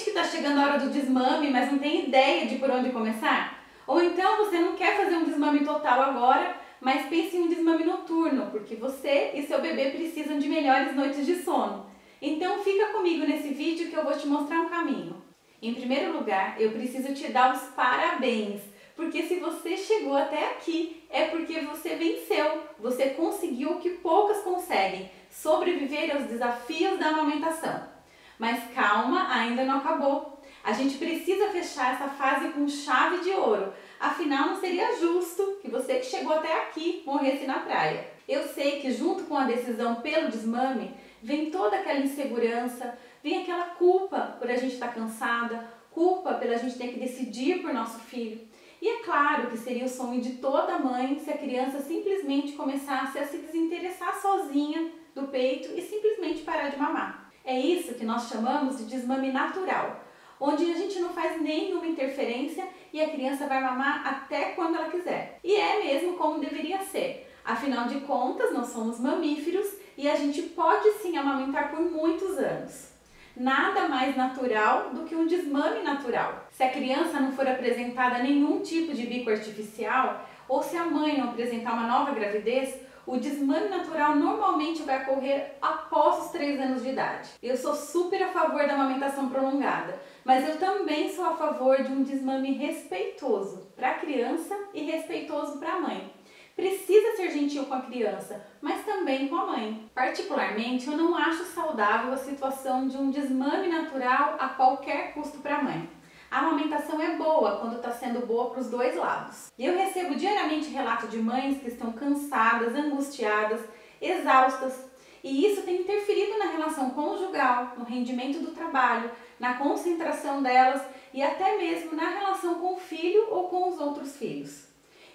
sente que está chegando a hora do desmame, mas não tem ideia de por onde começar? Ou então você não quer fazer um desmame total agora, mas pense em um desmame noturno, porque você e seu bebê precisam de melhores noites de sono. Então fica comigo nesse vídeo que eu vou te mostrar um caminho. Em primeiro lugar, eu preciso te dar os parabéns, porque se você chegou até aqui, é porque você venceu, você conseguiu o que poucas conseguem, sobreviver aos desafios da amamentação. Mas calma, ainda não acabou. A gente precisa fechar essa fase com chave de ouro, afinal não seria justo que você que chegou até aqui morresse na praia. Eu sei que junto com a decisão pelo desmame, vem toda aquela insegurança, vem aquela culpa por a gente estar cansada, culpa pela gente ter que decidir por nosso filho. E é claro que seria o sonho de toda mãe se a criança simplesmente começasse a se desinteressar sozinha do peito e simplesmente parar de mamar. É isso que nós chamamos de desmame natural, onde a gente não faz nenhuma interferência e a criança vai mamar até quando ela quiser. E é mesmo como deveria ser. Afinal de contas, nós somos mamíferos e a gente pode sim amamentar por muitos anos. Nada mais natural do que um desmame natural. Se a criança não for apresentada a nenhum tipo de bico artificial, ou se a mãe não apresentar uma nova gravidez, o desmame natural normalmente vai ocorrer após os 3 anos de idade. Eu sou super a favor da amamentação prolongada, mas eu também sou a favor de um desmame respeitoso para a criança e respeitoso para a mãe. Precisa ser gentil com a criança, mas também com a mãe. Particularmente, eu não acho saudável a situação de um desmame natural a qualquer custo para a mãe. A amamentação é boa quando está sendo boa para os dois lados. Eu recebo diariamente relatos de mães que estão cansadas, angustiadas, exaustas, e isso tem interferido na relação conjugal, no rendimento do trabalho, na concentração delas e até mesmo na relação com o filho ou com os outros filhos.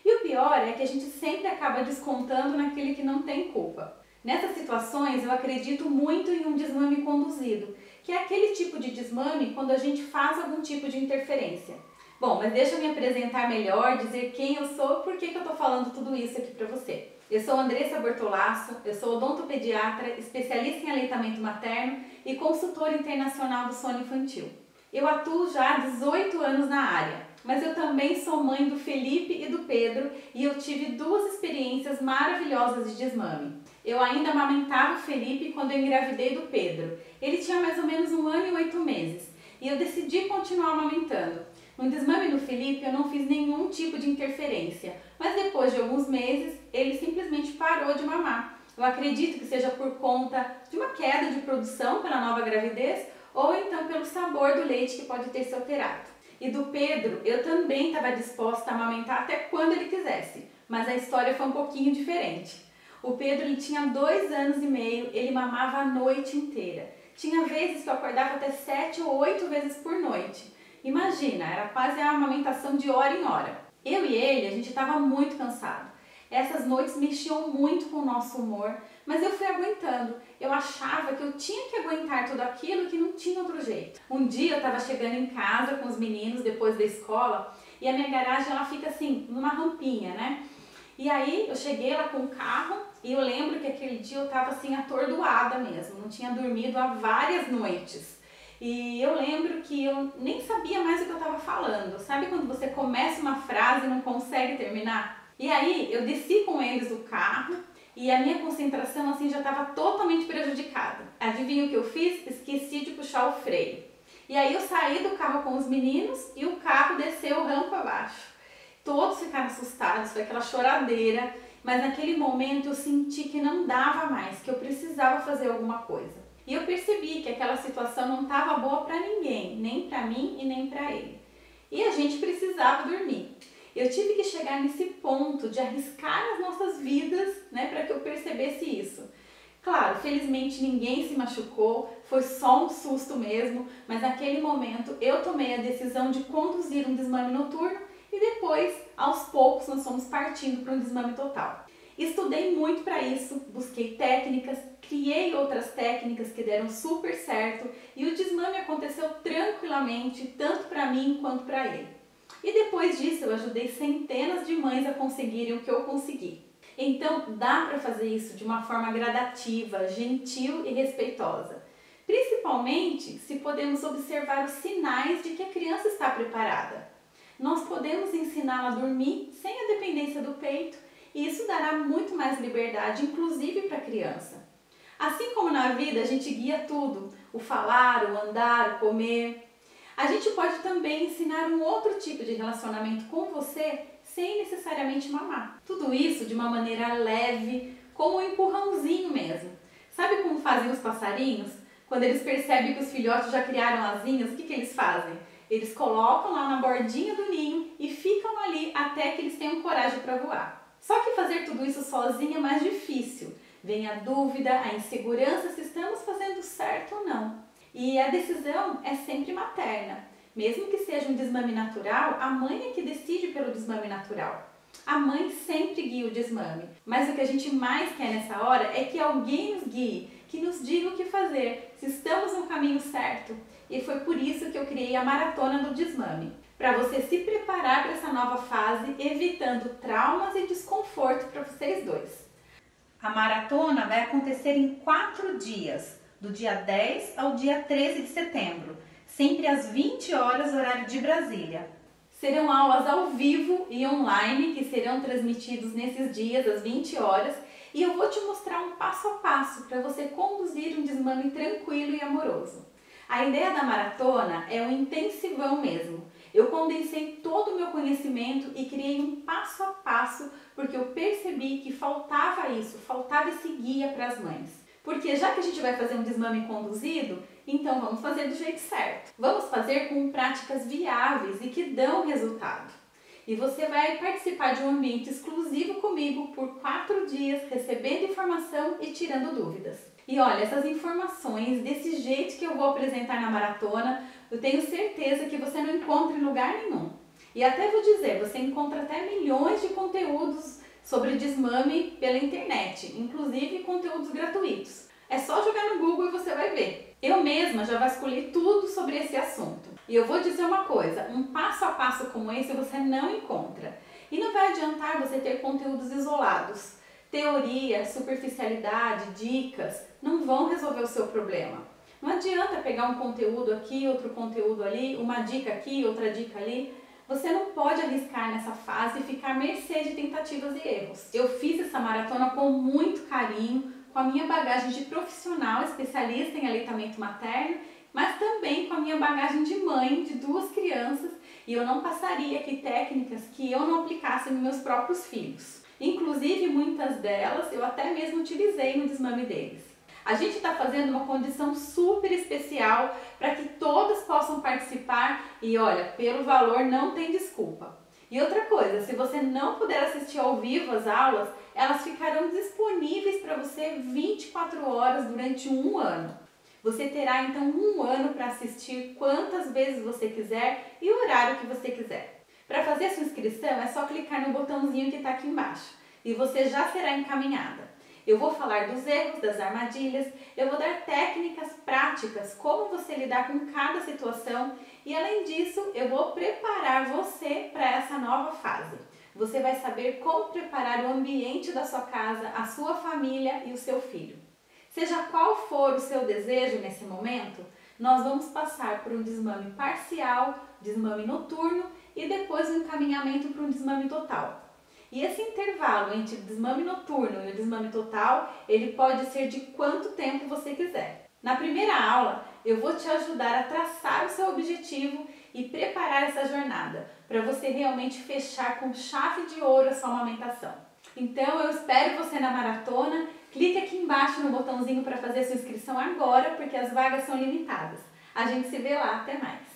E o pior é que a gente sempre acaba descontando naquele que não tem culpa. Nessas situações, eu acredito muito em um desmame conduzido, que é aquele tipo de desmame quando a gente faz algum tipo de interferência. Bom, mas deixa eu me apresentar melhor, dizer quem eu sou e por que eu estou falando tudo isso aqui para você. Eu sou Andressa Bortolasso, eu sou odontopediatra, especialista em aleitamento materno e consultora internacional do sono infantil. Eu atuo já há 18 anos na área, mas eu também sou mãe do Felipe e do Pedro e eu tive 2 experiências maravilhosas de desmame. Eu ainda amamentava o Felipe quando eu engravidei do Pedro. Ele tinha mais ou menos 1 ano e 8 meses e eu decidi continuar amamentando. No desmame do Felipe eu não fiz nenhum tipo de interferência, mas depois de alguns meses ele simplesmente parou de mamar. Eu acredito que seja por conta de uma queda de produção pela nova gravidez ou então pelo sabor do leite que pode ter se alterado. E do Pedro, eu também estava disposta a amamentar até quando ele quisesse, mas a história foi um pouquinho diferente. O Pedro ele tinha 2 anos e meio, ele mamava a noite inteira. Tinha vezes que eu acordava até 7 ou 8 vezes por noite. Imagina, era quase a amamentação de hora em hora. Eu e ele, a gente estava muito cansado. Essas noites mexiam muito com o nosso humor, mas eu fui aguentando. Eu achava que eu tinha que aguentar tudo aquilo que não tinha outro jeito. Um dia eu estava chegando em casa com os meninos depois da escola e a minha garagem ela fica assim, numa rampinha, né? E aí eu cheguei lá com o carro e eu lembro que aquele dia eu estava assim atordoada mesmo, não tinha dormido há várias noites. E eu lembro que eu nem sabia mais o que eu estava falando. Sabe quando você começa uma frase e não consegue terminar? E aí eu desci com eles do carro e a minha concentração assim já estava totalmente prejudicada. Adivinha o que eu fiz? Esqueci de puxar o freio. E aí eu saí do carro com os meninos e o carro desceu rampa abaixo. Todos ficaram assustados, foi aquela choradeira, mas naquele momento eu senti que não dava mais, que eu precisava fazer alguma coisa. E eu percebi que aquela situação não estava boa para ninguém, nem para mim e nem para ele. E a gente precisava dormir. Eu tive que chegar nesse ponto de arriscar as nossas vidas, né, para que eu percebesse isso. Claro, felizmente ninguém se machucou, foi só um susto mesmo, mas naquele momento eu tomei a decisão de conduzir um desmame noturno e depois, aos poucos, nós fomos partindo para um desmame total. Estudei muito para isso, busquei técnicas, criei outras técnicas que deram super certo e o desmame aconteceu tranquilamente, tanto para mim quanto para ele. E depois disso eu ajudei centenas de mães a conseguirem o que eu consegui. Então dá para fazer isso de uma forma gradativa, gentil e respeitosa. principalmente se podemos observar os sinais de que a criança está preparada. Nós podemos ensiná-la a dormir sem a dependência do peito e isso dará muito mais liberdade, inclusive para a criança. Assim como na vida a gente guia tudo, o falar, o andar, o comer, a gente pode também ensinar um outro tipo de relacionamento com você sem necessariamente mamar. Tudo isso de uma maneira leve, como um empurrãozinho mesmo. Sabe como fazem os passarinhos? Quando eles percebem que os filhotes já criaram asinhas, o que eles fazem? Eles colocam lá na bordinha do ninho e ficam ali até que eles tenham coragem para voar. Só que fazer tudo isso sozinho é mais difícil. Vem a dúvida, a insegurança se estamos fazendo certo ou não. E a decisão é sempre materna. Mesmo que seja um desmame natural, a mãe é que decide pelo desmame natural. A mãe sempre guia o desmame, mas o que a gente mais quer nessa hora é que alguém nos guie, que nos diga o que fazer, se estamos no caminho certo. E foi por isso que eu criei a Maratona do Desmame, para você se preparar para essa nova fase, evitando traumas e desconforto para vocês dois. A maratona vai acontecer em 4 dias, do dia 10 ao dia 13 de setembro, sempre às 20 horas, horário de Brasília. Serão aulas ao vivo e online que serão transmitidos nesses dias às 20 horas e eu vou te mostrar um passo a passo para você conduzir um desmame tranquilo e amoroso. A ideia da maratona é um intensivão mesmo. Eu condensei todo o meu conhecimento e criei um passo a passo porque eu percebi que faltava isso, faltava esse guia para as mães. Porque já que a gente vai fazer um desmame conduzido, então vamos fazer do jeito certo. Vamos fazer com práticas viáveis e que dão resultado. E você vai participar de um ambiente exclusivo comigo por 4 dias, recebendo informação e tirando dúvidas. E olha, essas informações, desse jeito que eu vou apresentar na maratona, eu tenho certeza que você não encontra em lugar nenhum. E até vou dizer, você encontra até milhões de conteúdos sobre desmame pela internet, inclusive conteúdos gratuitos. É só jogar no Google e você vai ver. Eu mesma já vasculhei tudo sobre esse assunto. E eu vou dizer uma coisa, um passo a passo como esse você não encontra. E não vai adiantar você ter conteúdos isolados. Teoria, superficialidade, dicas não vão resolver o seu problema. Não adianta pegar um conteúdo aqui, outro conteúdo ali, uma dica aqui, outra dica ali. Você não pode arriscar nessa fase e ficar à mercê de tentativas e erros. Eu fiz essa maratona com muito carinho, com a minha bagagem de profissional, especialista em aleitamento materno, mas também com a minha bagagem de mãe de 2 crianças, e eu não passaria aqui técnicas que eu não aplicasse nos meus próprios filhos. Inclusive, muitas delas eu até mesmo utilizei no desmame deles. A gente está fazendo uma condição super especial para que todos possam participar e olha, pelo valor não tem desculpa. E outra coisa, se você não puder assistir ao vivo as aulas, elas ficarão disponíveis para você 24 horas durante 1 ano. Você terá então 1 ano para assistir quantas vezes você quiser e o horário que você quiser. Para fazer sua inscrição é só clicar no botãozinho que está aqui embaixo e você já será encaminhada. Eu vou falar dos erros, das armadilhas, eu vou dar técnicas práticas, como você lidar com cada situação e além disso eu vou preparar você para essa nova fase. Você vai saber como preparar o ambiente da sua casa, a sua família e o seu filho. Seja qual for o seu desejo nesse momento, nós vamos passar por um desmame parcial, desmame noturno e depois um encaminhamento para um desmame total. E esse intervalo entre o desmame noturno e o desmame total, ele pode ser de quanto tempo você quiser. Na primeira aula, eu vou te ajudar a traçar o seu objetivo e preparar essa jornada, para você realmente fechar com chave de ouro a sua amamentação. Então eu espero você na maratona, clique aqui embaixo no botãozinho para fazer sua inscrição agora, porque as vagas são limitadas. A gente se vê lá, até mais!